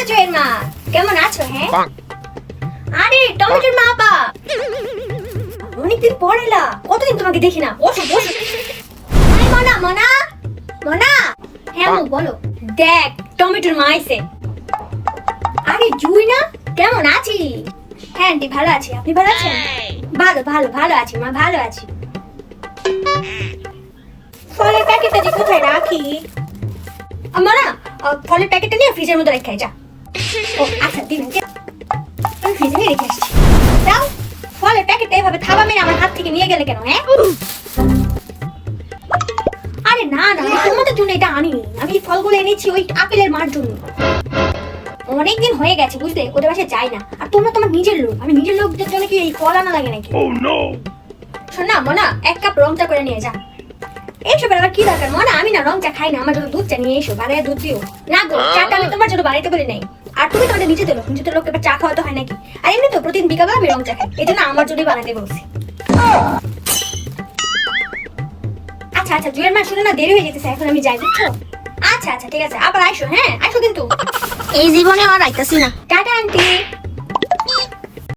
জয়ের মা কেমন আছো? হ্যাঁ আরে টমেটোর মা আপা, অনেকদিন পর এলা, কতদিন তোমাকে দেখি না। বসো বসো। আরে মনা মনা মনা। হ্যাঁ আম্মু বলো। দেখ টমেটোর মা আইছে। আরে জুই না, কেমন আছি? হ্যাঁ আন্টি ভালো আছি, আপনি ভালো আছেন? ভালো ভালো ভালো আছি মা, ভালো আছি। ফলের প্যাকেটটা যে কোথায় রাখি? মনা, ফলের প্যাকেটটা নিয়ে ফ্রিজের মধ্যে রেখে যা। ও আচ্ছা দিন, আমি ফ্রিজে রেখে আসছি। দাও ফলের প্যাকেটটা এভাবে থাবা মেরে আমার হাত থেকে নিয়ে গেলে কেন? হ্যাঁ আরে না না, তোমাদের জন্য এটা আনিনি, আমি ফলগুলো এনেছি ওই আপেলের মার জন্য। অনেকদিন হয়ে গেছে বুঝতে, ওদের বাসায় যাই না। আর তোমরা তোমার নিজের লোক, আমি নিজের লোকদের জন্য কি এই ফল আনা লাগে নাকি? শোন না মনা, 1 কাপ রং চা করে নিয়ে যা। এইসবের আবার কি দরকার মনা? আমি না রং চা খাই না, আমার জন্য দুধ চা নিয়ে এসো, বানায় দুধ দিও। না গো, চাটা আমি তোমার জন্য বানাইতে বলি নাই। আর তুমি তোমাদের নিজেদের লোক এবার চা খাওয়াতে হয় নাকি? আর এমনি তো প্রতিদিন বিকালে আমি রং চা খাই, এই জন্য আমার জন্যই বানাতে বলছি। আচ্ছা আচ্ছা জুয়ের মা, শুনে না দেরি হয়ে যেতেছে, এখন আমি যাই বুঝছো? আচ্ছা আচ্ছা ঠিক আছে, আবার আইসো। হ্যাঁ আইসো কিন্তু। এই জীবনে আর আইতাছি না। Tata aunty.